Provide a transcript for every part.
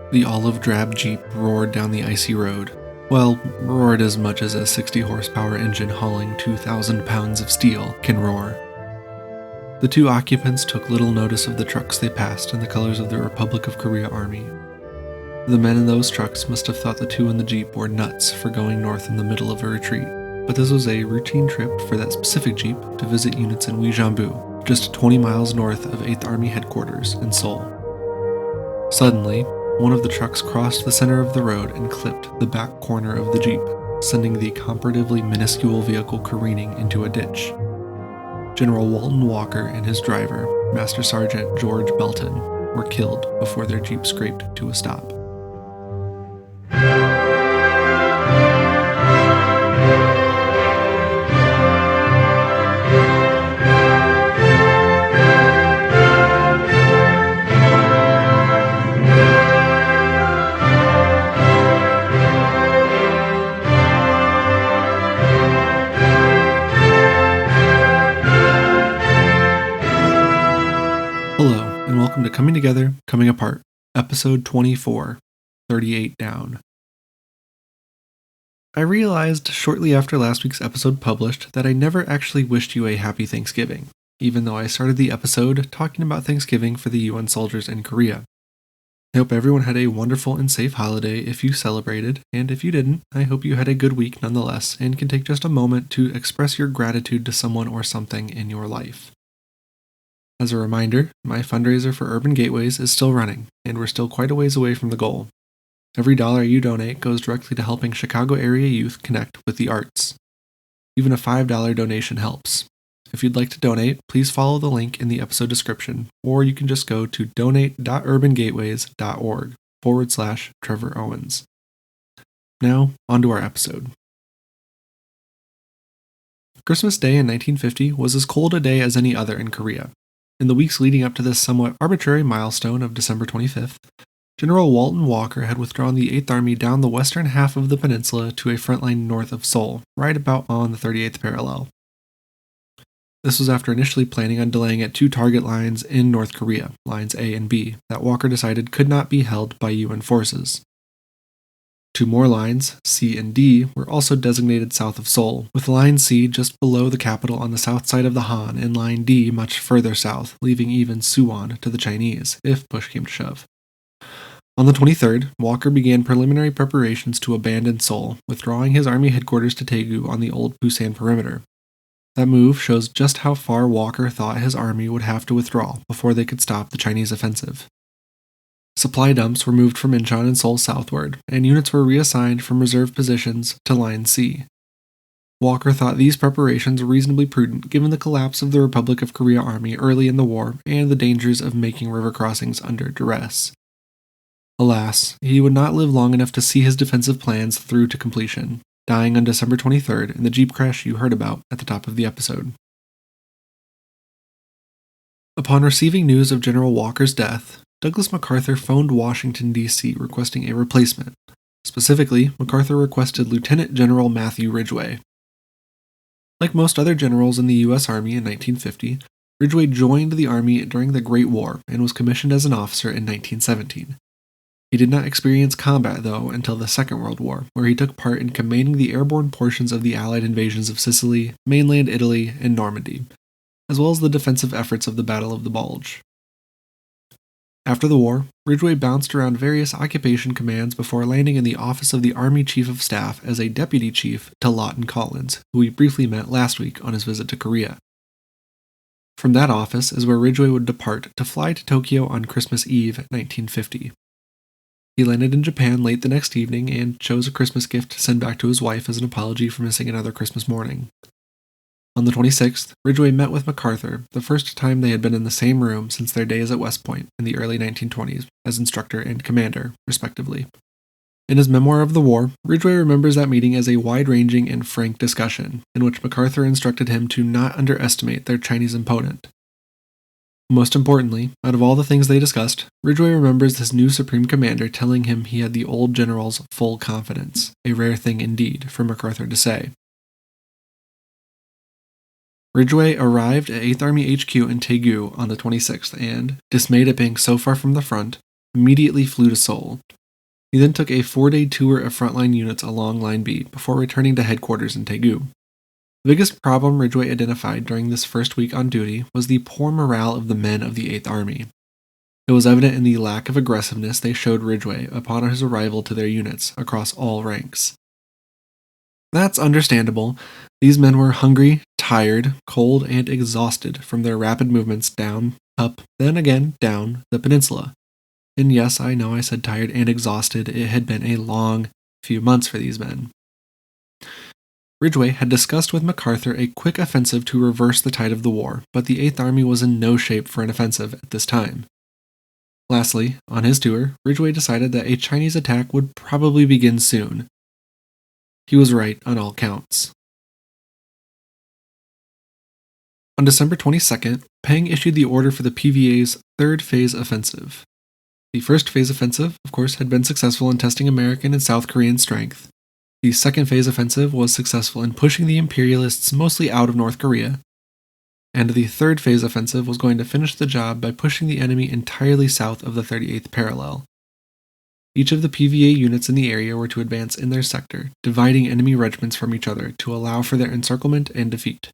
The olive-drab Jeep roared down the icy road. Well, roared as much as a 60-horsepower engine hauling 2,000 pounds of steel can roar. The two occupants took little notice of the trucks they passed and the colors of the Republic of Korea Army. The men in those trucks must have thought the two in the Jeep were nuts for going north in the middle of a retreat, but this was a routine trip for that specific Jeep to visit units in Uijeonbu, just 20 miles north of 8th Army headquarters in Seoul. Suddenly, one of the trucks crossed the center of the road and clipped the back corner of the Jeep, sending the comparatively minuscule vehicle careening into a ditch. General Walton Walker and his driver, Master Sergeant George Belton, were killed before their Jeep scraped to a stop. Hello, and welcome to Coming Together, Coming Apart, Episode 24, 38 Down. I realized shortly after last week's episode published that I never actually wished you a happy Thanksgiving, even though I started the episode talking about Thanksgiving for the UN soldiers in Korea. I hope everyone had a wonderful and safe holiday if you celebrated, and if you didn't, I hope you had a good week nonetheless and can take just a moment to express your gratitude to someone or something in your life. As a reminder, my fundraiser for Urban Gateways is still running, and we're still quite a ways away from the goal. Every dollar you donate goes directly to helping Chicago area youth connect with the arts. Even a $5 donation helps. If you'd like to donate, please follow the link in the episode description, or you can just go to donate.urbangateways.org/Trevor Owens. Now, on to our episode. Christmas Day in 1950 was as cold a day as any other in Korea. In the weeks leading up to this somewhat arbitrary milestone of December 25th, General Walton Walker had withdrawn the 8th Army down the western half of the peninsula to a front line north of Seoul, right about on the 38th parallel. This was after initially planning on delaying at two target lines in North Korea, lines A and B, that Walker decided could not be held by UN forces. Two more lines, C and D, were also designated south of Seoul, with Line C just below the capital on the south side of the Han and Line D much further south, leaving even Suwon to the Chinese, if push came to shove. On the 23rd, Walker began preliminary preparations to abandon Seoul, withdrawing his army headquarters to Daegu on the old Busan perimeter. That move shows just how far Walker thought his army would have to withdraw before they could stop the Chinese offensive. Supply dumps were moved from Incheon and Seoul southward, and units were reassigned from reserve positions to Line C. Walker thought these preparations were reasonably prudent given the collapse of the Republic of Korea Army early in the war and the dangers of making river crossings under duress. Alas, he would not live long enough to see his defensive plans through to completion, dying on December 23rd in the Jeep crash you heard about at the top of the episode. Upon receiving news of General Walker's death, Douglas MacArthur phoned Washington, D.C. requesting a replacement. Specifically, MacArthur requested Lieutenant General Matthew Ridgway. Like most other generals in the U.S. Army in 1950, Ridgway joined the Army during the Great War and was commissioned as an officer in 1917. He did not experience combat, though, until the Second World War, where he took part in commanding the airborne portions of the Allied invasions of Sicily, mainland Italy, and Normandy, as well as the defensive efforts of the Battle of the Bulge. After the war, Ridgway bounced around various occupation commands before landing in the office of the Army Chief of Staff as a deputy chief to Lawton Collins, who we briefly met last week on his visit to Korea. From that office is where Ridgway would depart to fly to Tokyo on Christmas Eve 1950. He landed in Japan late the next evening and chose a Christmas gift to send back to his wife as an apology for missing another Christmas morning. On the 26th, Ridgway met with MacArthur, the first time they had been in the same room since their days at West Point in the early 1920s, as instructor and commander, respectively. In his memoir of the war, Ridgway remembers that meeting as a wide-ranging and frank discussion, in which MacArthur instructed him to not underestimate their Chinese opponent. Most importantly, out of all the things they discussed, Ridgway remembers his new Supreme Commander telling him he had the old general's full confidence, a rare thing indeed for MacArthur to say. Ridgway arrived at 8th Army HQ in Daegu on the 26th and, dismayed at being so far from the front, immediately flew to Seoul. He then took a 4-day tour of frontline units along Line B before returning to headquarters in Daegu. The biggest problem Ridgway identified during this first week on duty was the poor morale of the men of the 8th Army. It was evident in the lack of aggressiveness they showed Ridgway upon his arrival to their units across all ranks. That's understandable. These men were hungry, tired, cold, and exhausted from their rapid movements down, up, then again down the peninsula. And yes, I know I said tired and exhausted. It had been a long few months for these men. Ridgway had discussed with MacArthur a quick offensive to reverse the tide of the war, but the 8th Army was in no shape for an offensive at this time. Lastly, on his tour, Ridgway decided that a Chinese attack would probably begin soon. He was right on all counts. On December 22nd, Peng issued the order for the PVA's third phase offensive. The first phase offensive, of course, had been successful in testing American and South Korean strength. The second phase offensive was successful in pushing the imperialists mostly out of North Korea, and the third phase offensive was going to finish the job by pushing the enemy entirely south of the 38th parallel. Each of the PVA units in the area were to advance in their sector, dividing enemy regiments from each other to allow for their encirclement and defeat.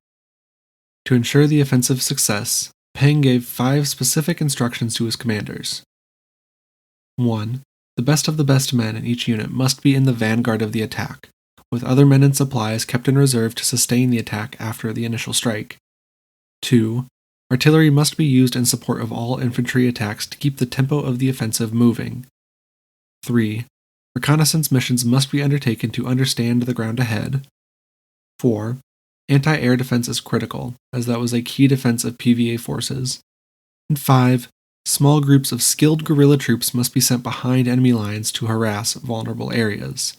To ensure the offensive's success, Peng gave 5 specific instructions to his commanders. 1. The best of the best men in each unit must be in the vanguard of the attack, with other men and supplies kept in reserve to sustain the attack after the initial strike. 2. Artillery must be used in support of all infantry attacks to keep the tempo of the offensive moving. 3. Reconnaissance missions must be undertaken to understand the ground ahead. 4. Anti-air defense is critical, as that was a key defense of PVA forces. And 5. Small groups of skilled guerrilla troops must be sent behind enemy lines to harass vulnerable areas.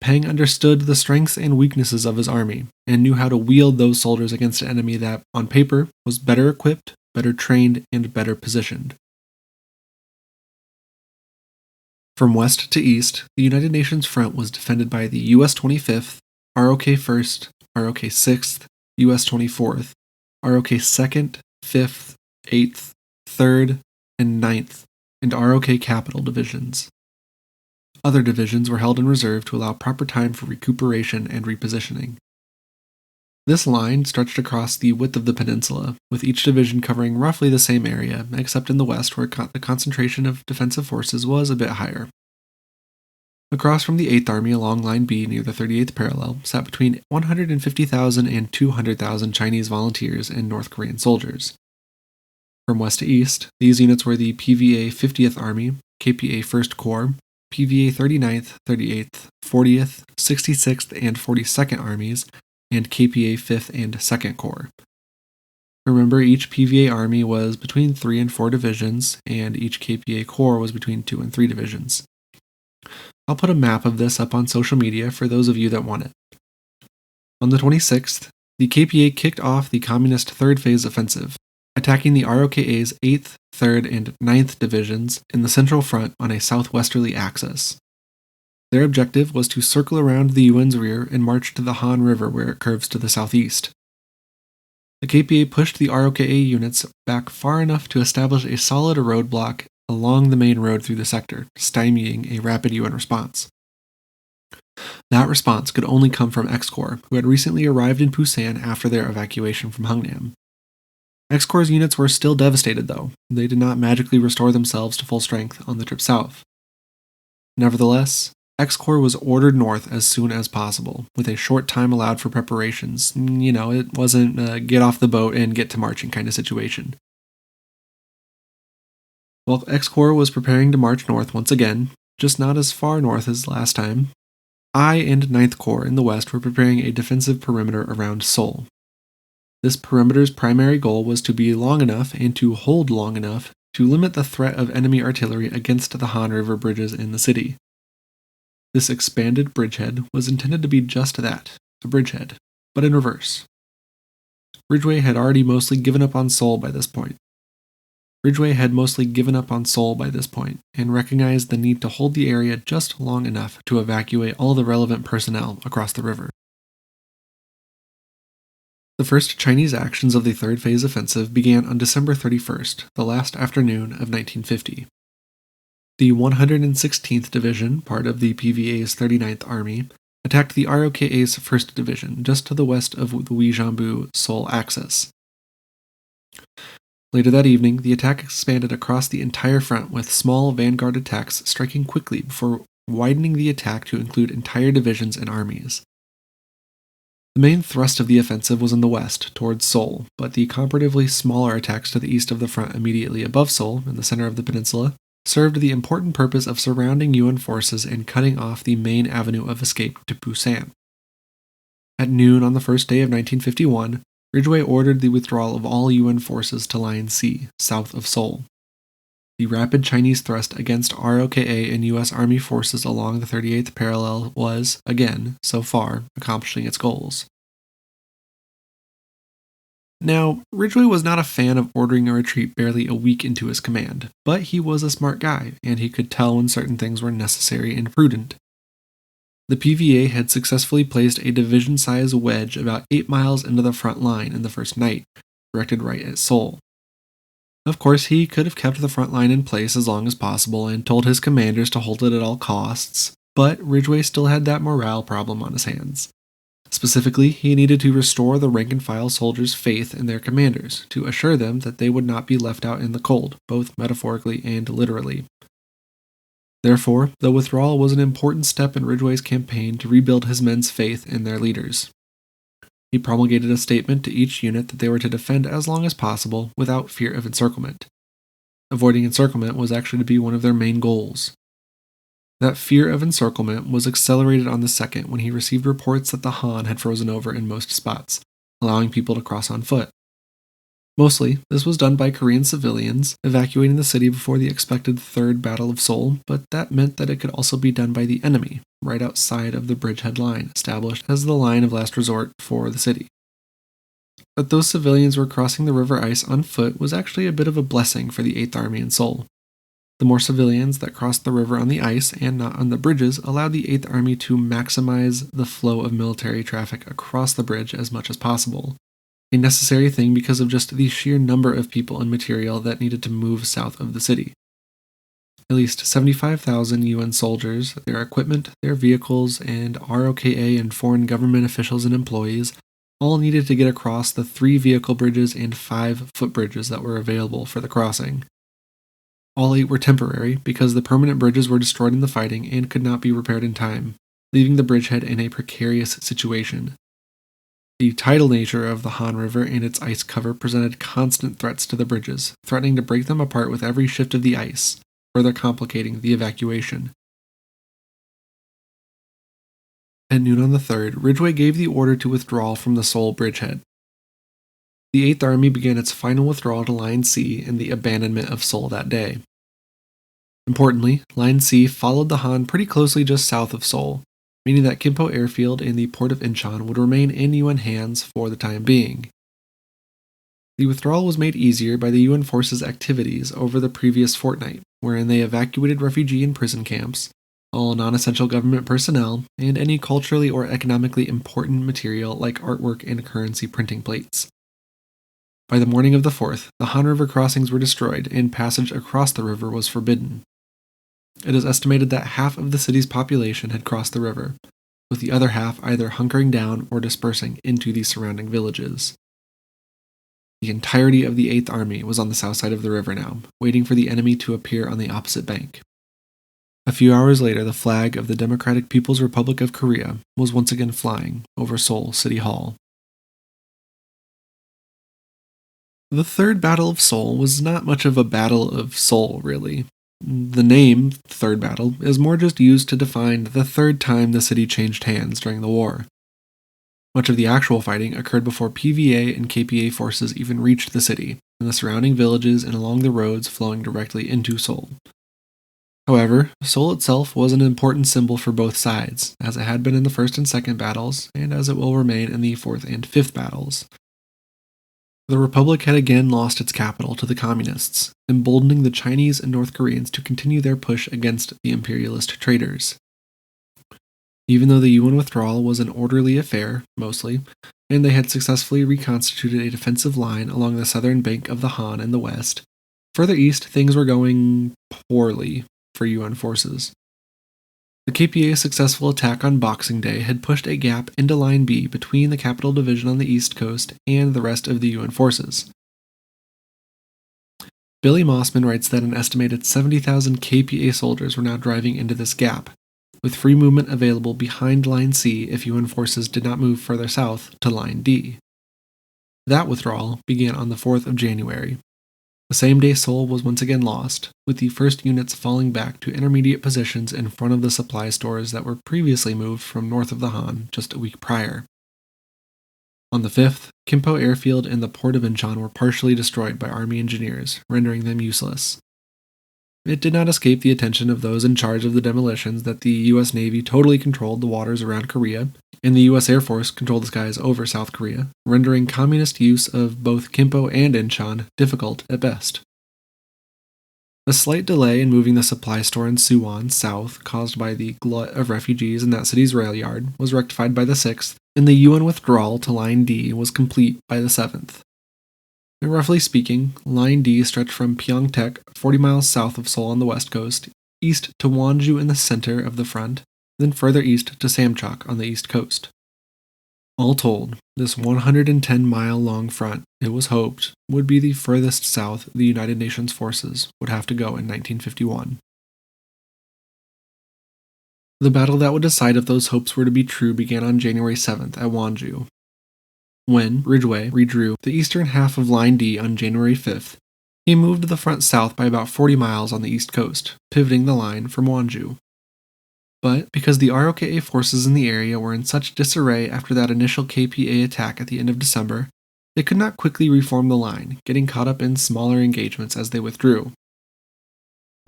Peng understood the strengths and weaknesses of his army, and knew how to wield those soldiers against an enemy that, on paper, was better equipped, better trained, and better positioned. From west to east, the United Nations front was defended by the US 25th, ROK 1st, ROK 6th, US 24th, ROK 2nd, 5th, 8th, 3rd, and 9th, and ROK Capital divisions. Other divisions were held in reserve to allow proper time for recuperation and repositioning. This line stretched across the width of the peninsula, with each division covering roughly the same area, except in the west where the concentration of defensive forces was a bit higher. Across from the 8th Army along Line B near the 38th parallel sat between 150,000 and 200,000 Chinese volunteers and North Korean soldiers. From west to east, these units were the PVA 50th Army, KPA 1st Corps, PVA 39th, 38th, 40th, 66th, and 42nd Armies, and KPA 5th and 2nd Corps. Remember, each PVA Army was between 3 and 4 divisions, and each KPA Corps was between 2 and 3 divisions. I'll put a map of this up on social media for those of you that want it. On the 26th, the KPA kicked off the Communist Third Phase Offensive, attacking the ROKA's 8th, 3rd, and 9th Divisions in the Central Front on a southwesterly axis. Their objective was to circle around the Yuan's rear and march to the Han River where it curves to the southeast. The KPA pushed the ROKA units back far enough to establish a solid roadblock along the main road through the sector, stymieing a rapid UN response. That response could only come from X-Corps, who had recently arrived in Busan after their evacuation from Hungnam. X-Corps' units were still devastated, though. They did not magically restore themselves to full strength on the trip south. Nevertheless, X-Corps was ordered north as soon as possible, with a short time allowed for preparations. It wasn't a get off the boat and get to marching kind of situation. While X-Corps was preparing to march north once again, just not as far north as last time, I and 9th Corps in the west were preparing a defensive perimeter around Seoul. This perimeter's primary goal was to be long enough and to hold long enough to limit the threat of enemy artillery against the Han River bridges in the city. This expanded bridgehead was intended to be just that, a bridgehead, but in reverse. Ridgway had already mostly given up on Seoul by this point. And recognized the need to hold the area just long enough to evacuate all the relevant personnel across the river. The first Chinese actions of the third phase offensive began on December 31st, the last afternoon of 1950. The 116th Division, part of the PVA's 39th Army, attacked the ROKA's 1st Division, just to the west of the Uijianbu-Seoul axis. Later that evening, the attack expanded across the entire front with small vanguard attacks striking quickly before widening the attack to include entire divisions and armies. The main thrust of the offensive was in the west, towards Seoul, but the comparatively smaller attacks to the east of the front immediately above Seoul, in the center of the peninsula, served the important purpose of surrounding UN forces and cutting off the main avenue of escape to Busan. At noon on the first day of 1951, Ridgway ordered the withdrawal of all UN forces to Line C, south of Seoul. The rapid Chinese thrust against ROKA and U.S. Army forces along the 38th parallel was, again, so far, accomplishing its goals. Now, Ridgway was not a fan of ordering a retreat barely a week into his command, but he was a smart guy, and he could tell when certain things were necessary and prudent. The PVA had successfully placed a division-sized wedge about 8 miles into the front line in the first night, directed right at Seoul. Of course, he could have kept the front line in place as long as possible and told his commanders to hold it at all costs, but Ridgway still had that morale problem on his hands. Specifically, he needed to restore the rank-and-file soldiers' faith in their commanders, to assure them that they would not be left out in the cold, both metaphorically and literally. Therefore, the withdrawal was an important step in Ridgway's campaign to rebuild his men's faith in their leaders. He promulgated a statement to each unit that they were to defend as long as possible without fear of encirclement. Avoiding encirclement was actually to be one of their main goals. That fear of encirclement was accelerated on the 2nd when he received reports that the Han had frozen over in most spots, allowing people to cross on foot. Mostly, this was done by Korean civilians evacuating the city before the expected Third Battle of Seoul, but that meant that it could also be done by the enemy, right outside of the bridgehead line, established as the line of last resort for the city. That those civilians were crossing the river ice on foot was actually a bit of a blessing for the 8th Army in Seoul. The more civilians that crossed the river on the ice and not on the bridges allowed the 8th Army to maximize the flow of military traffic across the bridge as much as possible, a necessary thing because of just the sheer number of people and material that needed to move south of the city. At least 75,000 UN soldiers, their equipment, their vehicles, and ROKA and foreign government officials and employees all needed to get across the 3 vehicle bridges and 5 footbridges that were available for the crossing. All 8 were temporary because the permanent bridges were destroyed in the fighting and could not be repaired in time, leaving the bridgehead in a precarious situation. The tidal nature of the Han River and its ice cover presented constant threats to the bridges, threatening to break them apart with every shift of the ice, further complicating the evacuation. At noon on the 3rd, Ridgway gave the order to withdraw from the Seoul bridgehead. The 8th Army began its final withdrawal to Line C in the abandonment of Seoul that day. Importantly, Line C followed the Han pretty closely just south of Seoul, meaning that Gimpo Airfield and the port of Incheon would remain in UN hands for the time being. The withdrawal was made easier by the UN forces' activities over the previous fortnight, wherein they evacuated refugee and prison camps, all non-essential government personnel, and any culturally or economically important material like artwork and currency printing plates. By the morning of the 4th, the Han River crossings were destroyed and passage across the river was forbidden. It is estimated that half of the city's population had crossed the river, with the other half either hunkering down or dispersing into the surrounding villages. The entirety of the 8th Army was on the south side of the river now, waiting for the enemy to appear on the opposite bank. A few hours later, the flag of the Democratic People's Republic of Korea was once again flying over Seoul City Hall. The Third Battle of Seoul was not much of a Battle of Seoul, really. The name, Third Battle, is more just used to define the third time the city changed hands during the war. Much of the actual fighting occurred before PVA and KPA forces even reached the city, in the surrounding villages and along the roads flowing directly into Seoul. However, Seoul itself was an important symbol for both sides, as it had been in the first and second battles, and as it will remain in the fourth and fifth battles. The Republic had again lost its capital to the Communists, emboldening the Chinese and North Koreans to continue their push against the imperialist traitors. Even though the UN withdrawal was an orderly affair, mostly, and they had successfully reconstituted a defensive line along the southern bank of the Han in the west, further east things were going poorly, for UN forces. The KPA's successful attack on Boxing Day had pushed a gap into Line B between the Capital Division on the East Coast and the rest of the UN forces. Billy Mossman writes that an estimated 70,000 KPA soldiers were now driving into this gap, with free movement available behind Line C if UN forces did not move further south to Line D. That withdrawal began on the 4th of January. The same day Seoul was once again lost, with the first units falling back to intermediate positions in front of the supply stores that were previously moved from north of the Han just a week prior. On the 5th, Kimpo Airfield and the port of Incheon were partially destroyed by Army engineers, rendering them useless. It did not escape the attention of those in charge of the demolitions that the U.S. Navy totally controlled the waters around Korea, and the U.S. Air Force controlled the skies over South Korea, rendering communist use of both Kimpo and Incheon difficult at best. A slight delay in moving the supply store in Suwon south, caused by the glut of refugees in that city's rail yard, was rectified by the 6th, and the UN withdrawal to Line D was complete by the 7th. Roughly speaking, Line D stretched from Pyeongtaek, 40 miles south of Seoul on the west coast, east to Wonju in the center of the front, then further east to Samcheok on the east coast. All told, this 110-mile-long front, it was hoped, would be the furthest south the United Nations forces would have to go in 1951. The battle that would decide if those hopes were to be true began on January 7th at Wonju. When Ridgway redrew the eastern half of Line D on January 5th, he moved the front south by about 40 miles on the east coast, pivoting the line from Wonju. But because the ROKA forces in the area were in such disarray after that initial KPA attack at the end of December, they could not quickly reform the line, getting caught up in smaller engagements as they withdrew.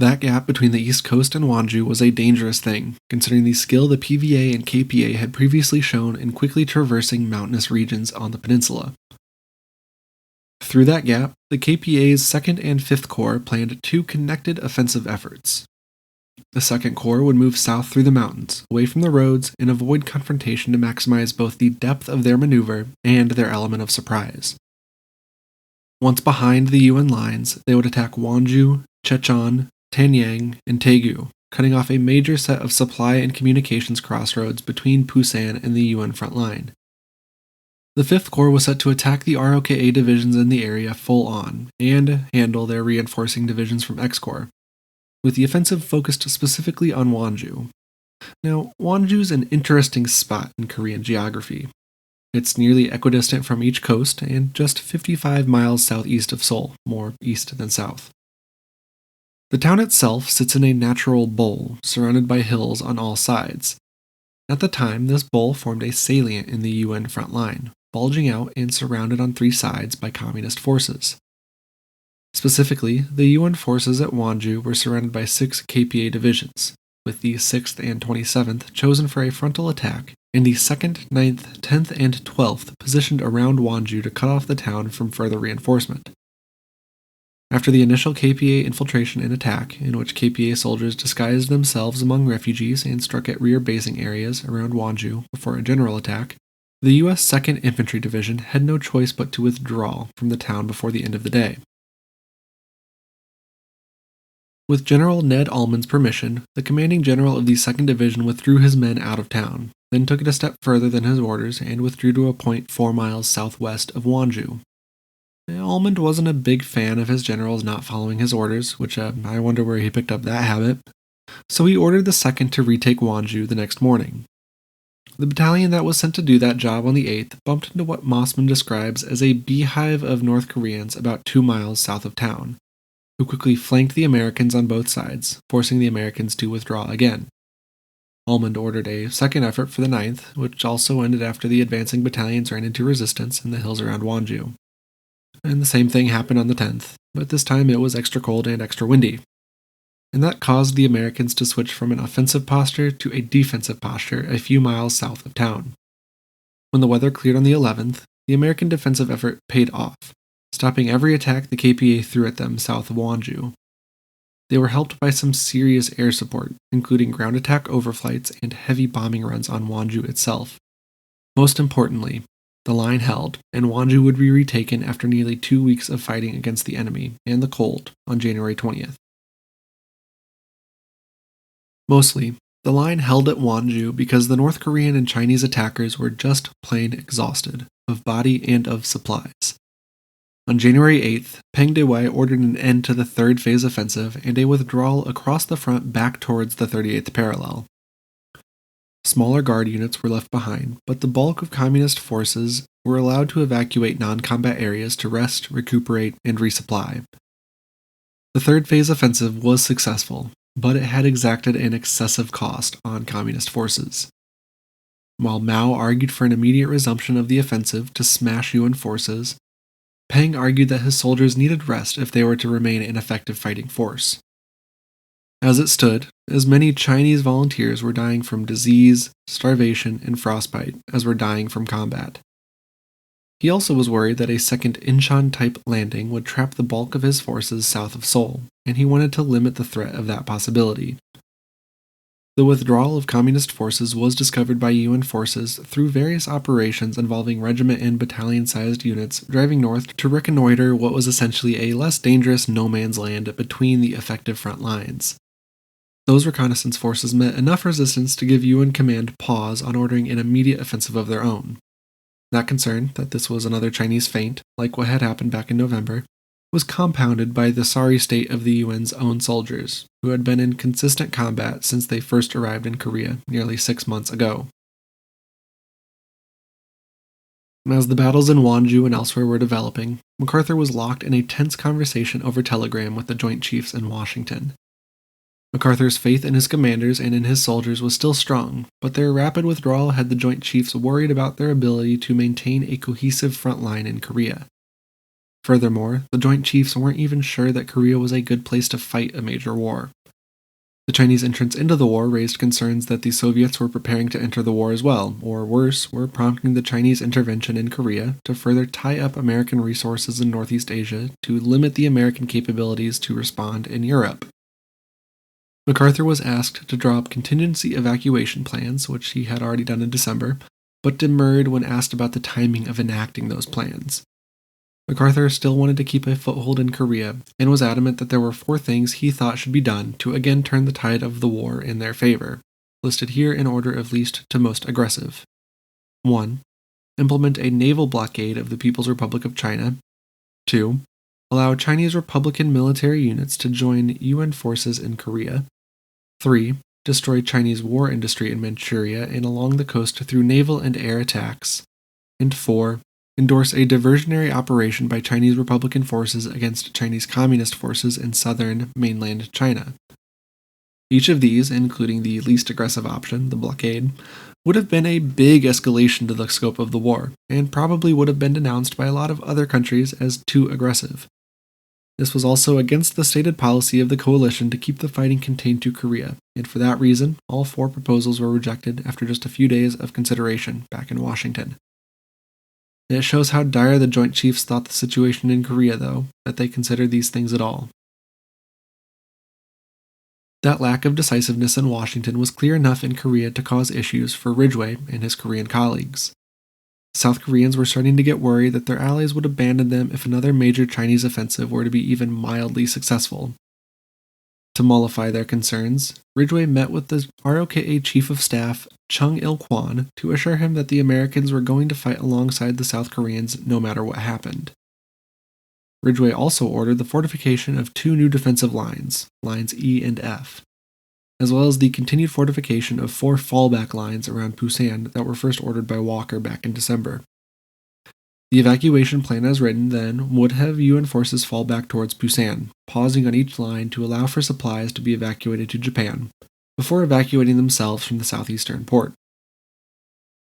That gap between the East Coast and Wonju was a dangerous thing, considering the skill the PVA and KPA had previously shown in quickly traversing mountainous regions on the peninsula. Through that gap, the KPA's 2nd and 5th Corps planned two connected offensive efforts. The 2nd Corps would move south through the mountains, away from the roads, and avoid confrontation to maximize both the depth of their maneuver and their element of surprise. Once behind the UN lines, they would attack Wonju, Checheon, Tanyang, and Taegu, cutting off a major set of supply and communications crossroads between Busan and the UN front line. The 5th Corps was set to attack the ROKA divisions in the area full on, and handle their reinforcing divisions from X Corps, with the offensive focused specifically on Wonju. Now, Wonju's an interesting spot in Korean geography. It's nearly equidistant from each coast and just 55 miles southeast of Seoul, more east than south. The town itself sits in a natural bowl, surrounded by hills on all sides. At the time, this bowl formed a salient in the UN front line, bulging out and surrounded on three sides by communist forces. Specifically, the UN forces at Wonju were surrounded by 6 KPA divisions, with the 6th and 27th chosen for a frontal attack, and the 2nd, 9th, 10th, and 12th positioned around Wonju to cut off the town from further reinforcement. After the initial KPA infiltration and attack, in which KPA soldiers disguised themselves among refugees and struck at rear basing areas around Wonju before a general attack, the U.S. 2nd Infantry Division had no choice but to withdraw from the town before the end of the day. With General Ned Almond's permission, the commanding general of the 2nd Division withdrew his men out of town, then took it a step further than his orders and withdrew to a point 4 miles southwest of Wonju. Almond wasn't a big fan of his generals not following his orders, which I wonder where he picked up that habit, so he ordered the 2nd to retake Wonju the next morning. The battalion that was sent to do that job on the 8th bumped into what Mossman describes as a beehive of North Koreans about 2 miles south of town, who quickly flanked the Americans on both sides, forcing the Americans to withdraw again. Almond ordered a second effort for the 9th, which also ended after the advancing battalions ran into resistance in the hills around Wonju. And the same thing happened on the 10th, but this time it was extra cold and extra windy. And that caused the Americans to switch from an offensive posture to a defensive posture a few miles south of town. When the weather cleared on the 11th, the American defensive effort paid off, stopping every attack the KPA threw at them south of Wonju. They were helped by some serious air support, including ground attack overflights and heavy bombing runs on Wonju itself. Most importantly, the line held, and Wonju would be retaken after nearly 2 weeks of fighting against the enemy and the cold on January 20th. Mostly, the line held at Wonju because the North Korean and Chinese attackers were just plain exhausted, of body and of supplies. On January 8th, Peng Dehuai ordered an end to the third phase offensive and a withdrawal across the front back towards the 38th parallel. Smaller guard units were left behind, but the bulk of communist forces were allowed to evacuate non-combat areas to rest, recuperate, and resupply. The third phase offensive was successful, but it had exacted an excessive cost on communist forces. While Mao argued for an immediate resumption of the offensive to smash UN forces, Peng argued that his soldiers needed rest if they were to remain an effective fighting force. As it stood, as many Chinese volunteers were dying from disease, starvation, and frostbite as were dying from combat. He also was worried that a second Incheon-type landing would trap the bulk of his forces south of Seoul, and he wanted to limit the threat of that possibility. The withdrawal of communist forces was discovered by UN forces through various operations involving regiment and battalion-sized units driving north to reconnoiter what was essentially a less dangerous no-man's land between the effective front lines. Those reconnaissance forces met enough resistance to give UN command pause on ordering an immediate offensive of their own. That concern that this was another Chinese feint, like what had happened back in November, was compounded by the sorry state of the UN's own soldiers, who had been in consistent combat since they first arrived in Korea nearly 6 months ago. As the battles in Wonju and elsewhere were developing, MacArthur was locked in a tense conversation over telegram with the Joint Chiefs in Washington. MacArthur's faith in his commanders and in his soldiers was still strong, but their rapid withdrawal had the Joint Chiefs worried about their ability to maintain a cohesive front line in Korea. Furthermore, the Joint Chiefs weren't even sure that Korea was a good place to fight a major war. The Chinese entrance into the war raised concerns that the Soviets were preparing to enter the war as well, or worse, were prompting the Chinese intervention in Korea to further tie up American resources in Northeast Asia to limit the American capabilities to respond in Europe. MacArthur was asked to draw up contingency evacuation plans, which he had already done in December, but demurred when asked about the timing of enacting those plans. MacArthur still wanted to keep a foothold in Korea, and was adamant that there were 4 things he thought should be done to again turn the tide of the war in their favor, listed here in order of least to most aggressive. 1. Implement a naval blockade of the People's Republic of China. 2. Allow Chinese Republican military units to join UN forces in Korea. 3. Destroy Chinese war industry in Manchuria and along the coast through naval and air attacks. And 4. Endorse a diversionary operation by Chinese Republican forces against Chinese Communist forces in southern mainland China. Each of these, including the least aggressive option, the blockade, would have been a big escalation to the scope of the war, and probably would have been denounced by a lot of other countries as too aggressive. This was also against the stated policy of the coalition to keep the fighting contained to Korea, and for that reason, all 4 proposals were rejected after just a few days of consideration back in Washington. It shows how dire the Joint Chiefs thought the situation in Korea, though, that they considered these things at all. That lack of decisiveness in Washington was clear enough in Korea to cause issues for Ridgway and his Korean colleagues. South Koreans were starting to get worried that their allies would abandon them if another major Chinese offensive were to be even mildly successful. To mollify their concerns, Ridgway met with the ROKA Chief of Staff Chung Il-kwon to assure him that the Americans were going to fight alongside the South Koreans no matter what happened. Ridgway also ordered the fortification of 2 new defensive lines, lines E and F, as well as the continued fortification of 4 fallback lines around Busan that were first ordered by Walker back in December. The evacuation plan as written, then, would have UN forces fall back towards Busan, pausing on each line to allow for supplies to be evacuated to Japan, before evacuating themselves from the southeastern port.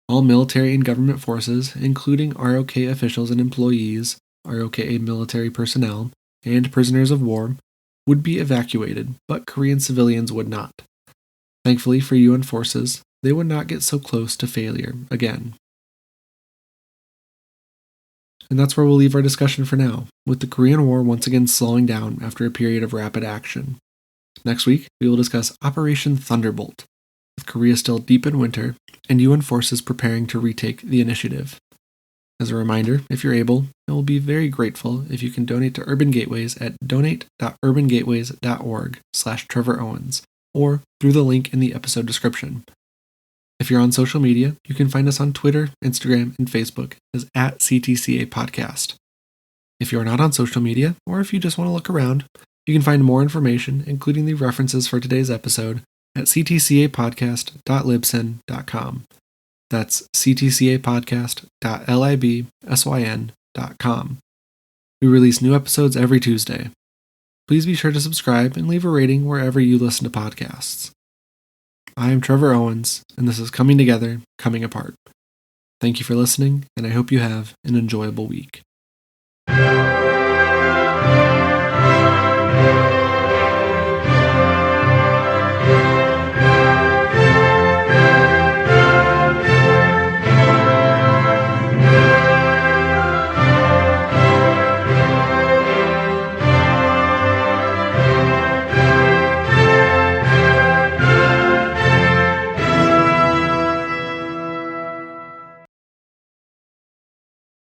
All military and government forces, including ROK officials and employees, ROKA military personnel, and prisoners of war, would be evacuated, but Korean civilians would not. Thankfully for UN forces, they would not get so close to failure again. And that's where we'll leave our discussion for now, with the Korean War once again slowing down after a period of rapid action. Next week, we will discuss Operation Thunderbolt, with Korea still deep in winter, and UN forces preparing to retake the initiative. As a reminder, if you're able, I will be very grateful if you can donate to Urban Gateways at donate.urbangateways.org/Trevor Owens, or through the link in the episode description. If you're on social media, you can find us on Twitter, Instagram, and Facebook as @CTCA Podcast. If you're not on social media, or if you just want to look around, you can find more information, including the references for today's episode, at ctcapodcast.libsyn.com. That's ctcapodcast.libsyn.com. We release new episodes every Tuesday. Please be sure to subscribe and leave a rating wherever you listen to podcasts. I am Trevor Owens, and this is Coming Together, Coming Apart. Thank you for listening, and I hope you have an enjoyable week.